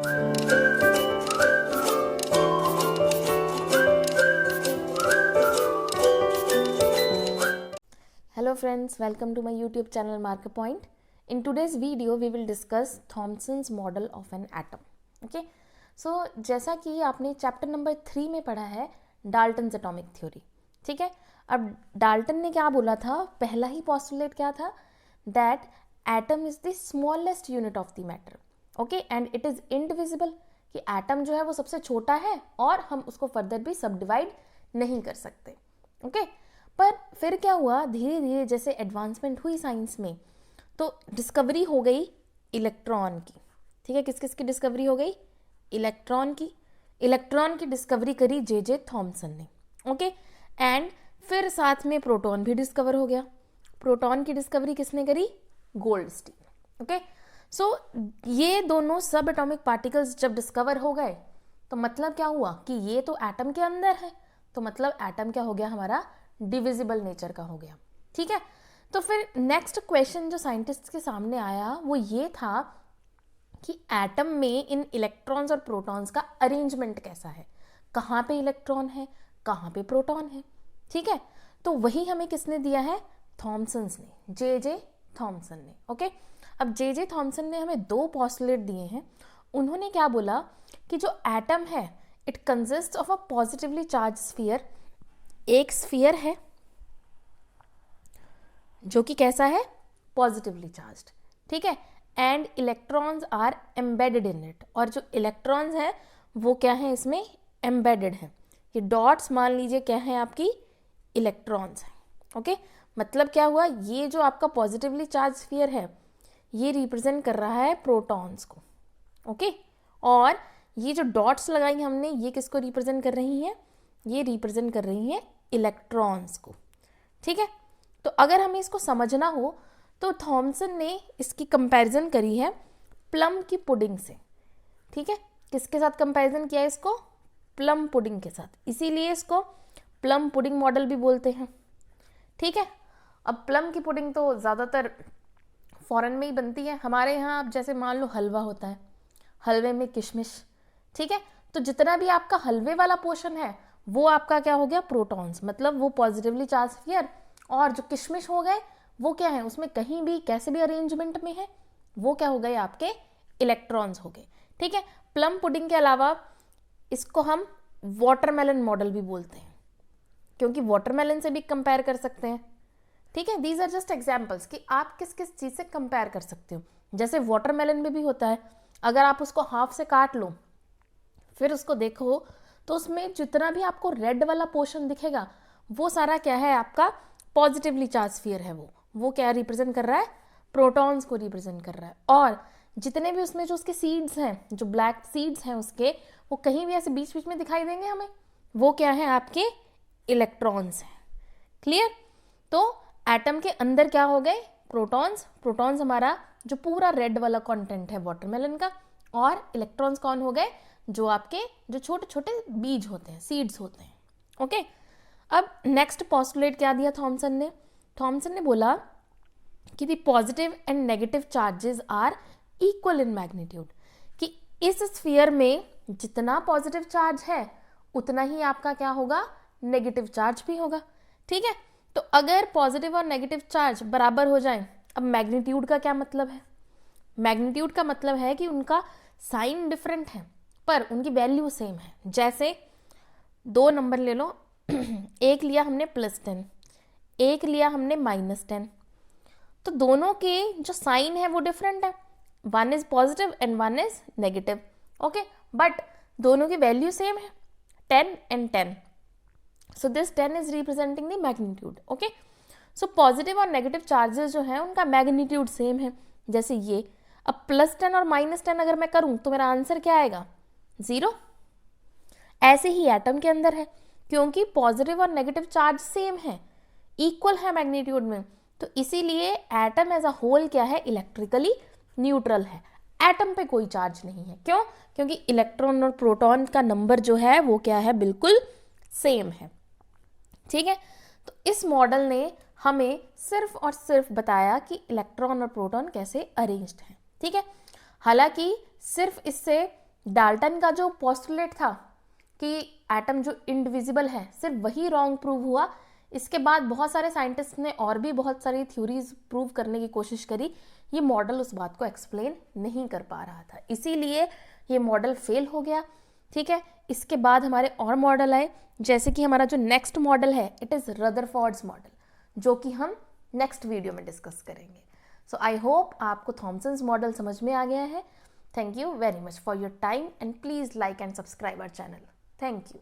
Hello friends, welcome to my YouTube channel Marker Point. In today's video we will discuss Thomson's model of an atom. Okay, so जैसा कि आपने chapter number 3 में पढ़ा है Dalton's atomic theory. ठीक है, अब डाल्टन ने क्या बोला था, पहला ही पॉस्टुलेट क्या था, that atom is the smallest unit of the matter. Okay, and it is indivisible, कि एटम जो है वो सबसे छोटा है और हम उसको फर्दर भी सब डिवाइड नहीं कर सकते. ओके, पर फिर क्या हुआ, धीरे धीरे जैसे एडवांसमेंट हुई साइंस में, तो डिस्कवरी हो गई इलेक्ट्रॉन की. ठीक है, किस किस की डिस्कवरी हो गई, इलेक्ट्रॉन की. इलेक्ट्रॉन की डिस्कवरी करी जे थॉमसन ने. ओके, एंड फिर साथ में प्रोटॉन भी डिस्कवर हो गया. प्रोटॉन की डिस्कवरी किसने करी, गोल्डस्टीन. ओके, सो ये दोनों सब एटॉमिक पार्टिकल्स जब डिस्कवर हो गए तो मतलब क्या हुआ कि ये तो एटम के अंदर है, तो मतलब एटम क्या हो गया, हमारा डिविजिबल नेचर का हो गया. ठीक है, तो फिर नेक्स्ट क्वेश्चन जो साइंटिस्ट के सामने आया वो ये था कि एटम में इन इलेक्ट्रॉन्स और प्रोटॉन्स का अरेंजमेंट कैसा है, कहाँ पे इलेक्ट्रॉन है, कहाँ पे प्रोटॉन है. ठीक है, तो वही हमें किसने दिया है, थॉमसन्स ने, जे थॉमसन ने. ओके, अब जे थॉमसन ने हमें दो पॉस्टुलेट दिए हैं. उन्होंने क्या बोला कि जो एटम है it consist of a positively charge sphere. एक स्फीयर है जो कि कैसा है, पॉजिटिवली चार्ज्ड. ठीक है, and electrons are embedded in it, और जो इलेक्ट्रॉन्स हैं वो क्या है, इसमें एम्बेडेड है. ये डॉट्स मान लीजिए क्या है, आपकी इलेक्ट्रॉन्स हैं. ओके, मतलब क्या हुआ, ये जो आपका पॉजिटिवली चार्ज स्फीयर है ये रिप्रेजेंट कर रहा है प्रोटॉन्स को. ओके, और ये जो डॉट्स लगाई हमने ये किसको रिप्रेजेंट कर रही हैं, ये रिप्रेजेंट कर रही हैं इलेक्ट्रॉन्स को. ठीक है, तो अगर हमें इसको समझना हो तो थॉमसन ने इसकी कंपैरिजन करी है प्लम की पुडिंग से. ठीक है, किसके साथ कंपैरिजन किया है इसको, प्लम पुडिंग के साथ, इसीलिए इसको प्लम पुडिंग मॉडल भी बोलते हैं. ठीक है, अब प्लम की पुडिंग तो ज़्यादातर फॉरेन में ही बनती है. हमारे यहाँ अब जैसे मान लो हलवा होता है, हलवे में किशमिश. ठीक है, तो जितना भी आपका हलवे वाला पोर्शन है वो आपका क्या हो गया, प्रोटॉन्स, मतलब वो पॉजिटिवली चार्ज स्फीयर. और जो किशमिश हो गए वो क्या है, उसमें कहीं भी कैसे भी अरेंजमेंट में है वो क्या हो गए, आपके इलेक्ट्रॉन्स हो गए. ठीक है, प्लम पुडिंग के अलावा इसको हम वाटरमेलन मॉडल भी बोलते हैं, क्योंकि वाटरमेलन से भी कंपेयर कर सकते हैं. ठीक है, दीज आर जस्ट एग्जाम्पल्स कि आप किस किस चीज़ से कंपेयर कर सकते हो. जैसे वाटरमेलन में भी होता है, अगर आप उसको हाफ से काट लो फिर उसको देखो तो उसमें जितना भी आपको रेड वाला पोर्शन दिखेगा वो सारा क्या है, आपका पॉजिटिवली चार्ज स्फीयर है. वो क्या रिप्रेजेंट कर रहा है, प्रोटॉन्स को रिप्रेजेंट कर रहा है. और जितने भी उसमें जो उसके सीड्स हैं, जो ब्लैक सीड्स हैं उसके, वो कहीं भी ऐसे बीच बीच में दिखाई देंगे हमें, वो क्या है, आपके इलेक्ट्रॉन्स हैं. क्लियर, तो एटम के अंदर क्या हो गए, प्रोटॉन्स. प्रोटॉन्स हमारा जो पूरा रेड वाला कंटेंट है वाटरमेलन का, और इलेक्ट्रॉन्स कौन हो गए, जो आपके जो छोटे छोटे बीज होते हैं, सीड्स होते हैं. ओके, अब नेक्स्ट पॉस्टुलेट क्या दिया थॉमसन ने, थॉमसन ने बोला कि the positive and negative charges are equal in magnitude, कि इस स्फीयर में जितना पॉजिटिव चार्ज है उतना ही आपका क्या होगा, नेगेटिव चार्ज भी होगा. ठीक है, तो अगर पॉजिटिव और नेगेटिव चार्ज बराबर हो जाए, अब मैग्नीट्यूड का क्या मतलब है, मैग्नीट्यूड का मतलब है कि उनका साइन डिफरेंट है पर उनकी वैल्यू सेम है. जैसे दो नंबर ले लो, एक लिया हमने +10, एक लिया हमने -10, तो दोनों के जो साइन है वो डिफरेंट है, one is positive and one is negative. Okay, but दोनों की वैल्यू सेम है, 10 and 10. So this 10 is representing the magnitude. Okay, so positive और नेगेटिव चार्जेस जो है उनका मैग्नीट्यूड सेम है. जैसे ये, अब +10 और -10 अगर मैं करूं तो मेरा आंसर क्या आएगा, 0. ऐसे ही एटम के अंदर है, क्योंकि पॉजिटिव और नेगेटिव चार्ज सेम है, इक्वल है मैग्नीट्यूड में, तो इसीलिए एटम एज अ होल क्या है, इलेक्ट्रिकली न्यूट्रल है. एटम पे कोई चार्ज नहीं है. क्यों, क्योंकि इलेक्ट्रॉन और प्रोटॉन का नंबर जो है वो क्या है, बिल्कुल सेम है. ठीक है, तो इस मॉडल ने हमें सिर्फ और सिर्फ बताया कि इलेक्ट्रॉन और प्रोटॉन कैसे अरेंज्ड हैं. ठीक है, हालांकि सिर्फ इससे डाल्टन का जो पोस्टुलेट था कि एटम जो इंडिविजिबल है, सिर्फ वही रॉन्ग प्रूव हुआ। इसके बाद बहुत सारे साइंटिस्ट ने और भी बहुत सारी थ्योरीज प्रूव करने की कोशिश करी, ये मॉडल उस बात को एक्सप्लेन नहीं कर पा रहा था, इसीलिए ये मॉडल फेल हो गया। ठीक है, इसके बाद हमारे और मॉडल आए, जैसे कि हमारा जो नेक्स्ट मॉडल है इट इज़ रदरफोर्ड्स मॉडल, जो कि हम नेक्स्ट वीडियो में डिस्कस करेंगे। सो आई होप आपको थॉमसन्स मॉडल समझ में आ गया है। Thank you very much for your time and please like and subscribe our channel. Thank you.